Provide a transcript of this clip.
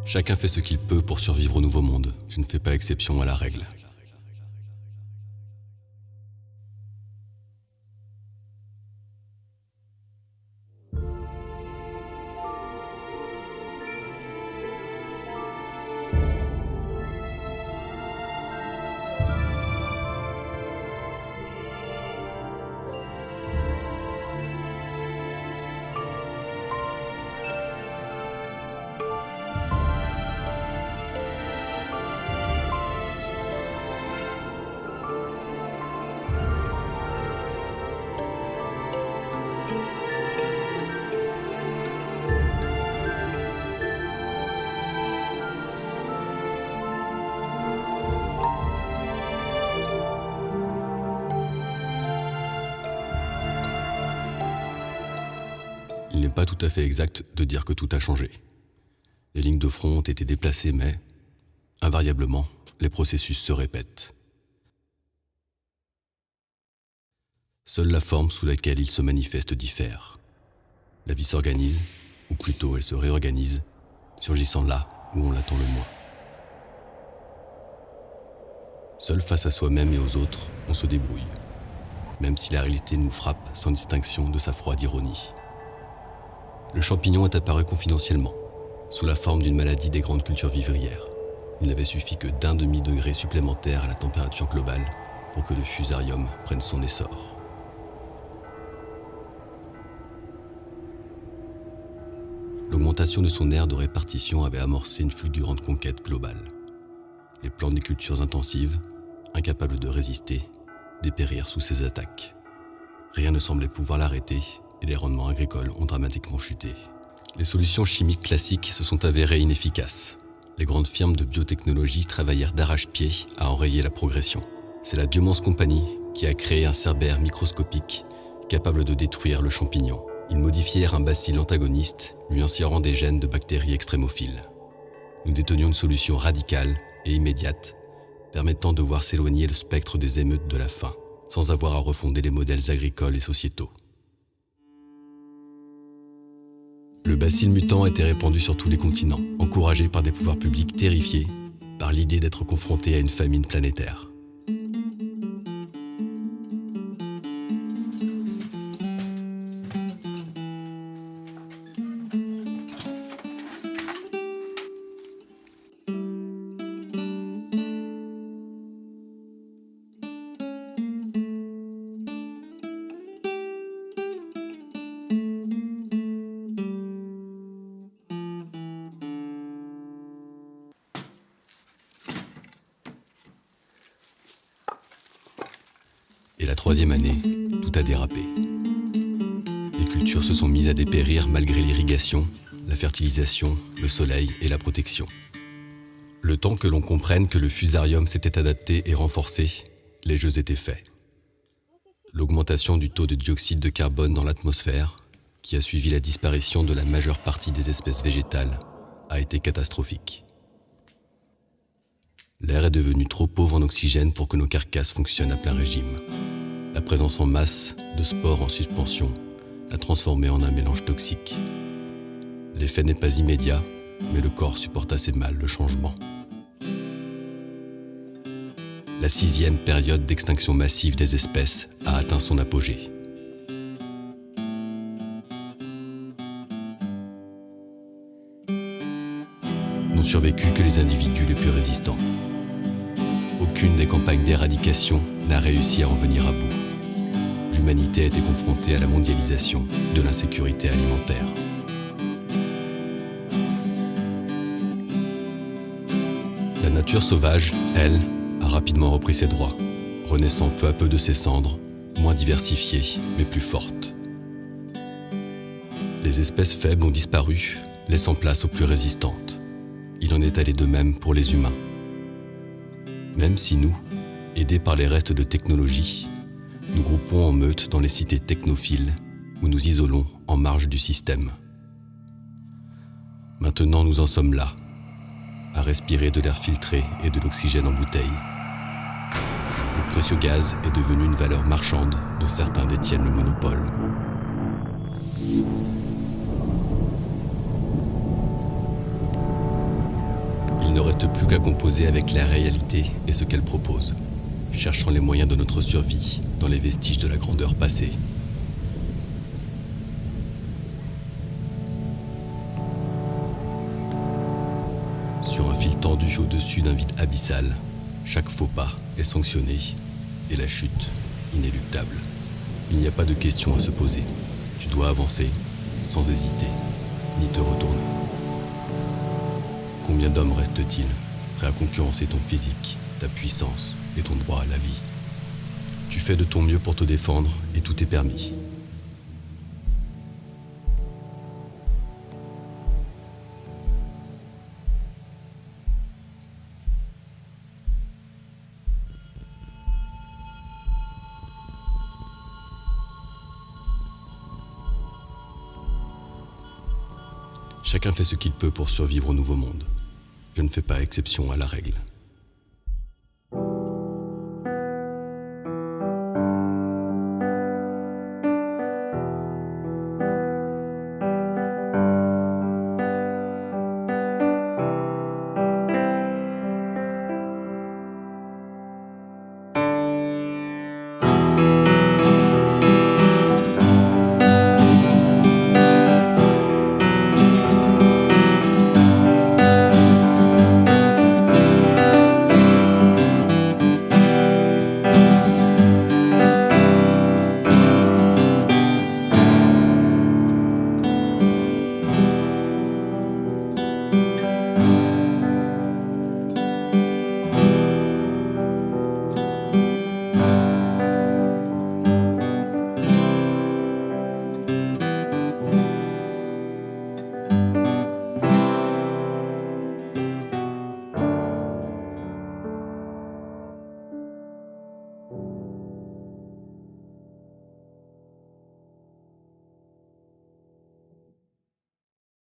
Chacun fait ce qu'il peut pour survivre au nouveau monde. Je ne fais pas exception à la règle. Il n'est pas tout à fait exact de dire que tout a changé. Les lignes de front ont été déplacées, mais, invariablement, les processus se répètent. Seule la forme sous laquelle il se manifeste diffère. La vie s'organise, ou plutôt elle se réorganise, surgissant là où on l'attend le moins. Seul face à soi-même et aux autres, on se débrouille, même si la réalité nous frappe sans distinction de sa froide ironie. Le champignon est apparu confidentiellement, sous la forme d'une maladie des grandes cultures vivrières. Il n'avait suffi que d'1 demi-degré supplémentaire à la température globale pour que le fusarium prenne son essor. L'augmentation de son aire de répartition avait amorcé une fulgurante conquête globale. Les plantes des cultures intensives, incapables de résister, dépérirent sous ses attaques. Rien ne semblait pouvoir l'arrêter et les rendements agricoles ont dramatiquement chuté. Les solutions chimiques classiques se sont avérées inefficaces. Les grandes firmes de biotechnologie travaillèrent d'arrache-pied à enrayer la progression. C'est la Biomance Company qui a créé un cerbère microscopique capable de détruire le champignon. Ils modifièrent un bacille antagoniste, lui insérant des gènes de bactéries extrémophiles. Nous détenions une solution radicale et immédiate, permettant de voir s'éloigner le spectre des émeutes de la faim, sans avoir à refonder les modèles agricoles et sociétaux. Le bacille mutant était répandu sur tous les continents, encouragé par des pouvoirs publics terrifiés par l'idée d'être confrontés à une famine planétaire. Et la 3e année, tout a dérapé. Les cultures se sont mises à dépérir malgré l'irrigation, la fertilisation, le soleil et la protection. Le temps que l'on comprenne que le fusarium s'était adapté et renforcé, les jeux étaient faits. L'augmentation du taux de dioxyde de carbone dans l'atmosphère, qui a suivi la disparition de la majeure partie des espèces végétales, a été catastrophique. L'air est devenu trop pauvre en oxygène pour que nos carcasses fonctionnent à plein régime. La présence en masse de spores en suspension l'a transformé en un mélange toxique. L'effet n'est pas immédiat, mais le corps supporte assez mal le changement. La 6e période d'extinction massive des espèces a atteint son apogée. N'ont survécu que les individus les plus résistants. Aucune des campagnes d'éradication n'a réussi à en venir à bout. L'humanité a été confrontée à la mondialisation de l'insécurité alimentaire. La nature sauvage, elle, a rapidement repris ses droits, renaissant peu à peu de ses cendres, moins diversifiée mais plus forte. Les espèces faibles ont disparu, laissant place aux plus résistantes. Il en est allé de même pour les humains. Même si nous, aidés par les restes de technologie, nous groupons en meute dans les cités technophiles où nous isolons en marge du système. Maintenant, nous en sommes là, à respirer de l'air filtré et de l'oxygène en bouteille. Le précieux gaz est devenu une valeur marchande dont certains détiennent le monopole. ne reste plus qu'à composer avec la réalité et ce qu'elle propose, cherchant les moyens de notre survie dans les vestiges de la grandeur passée. Sur un fil tendu au-dessus d'un vide abyssal, chaque faux pas est sanctionné et la chute inéluctable. Il n'y a pas de question à se poser. Tu dois avancer sans hésiter, ni te retourner. Combien d'hommes restent-ils prêts à concurrencer ton physique, ta puissance et ton droit à la vie? Tu fais de ton mieux pour te défendre et tout est permis. Chacun fait ce qu'il peut pour survivre au nouveau monde. Je ne fais pas exception à la règle.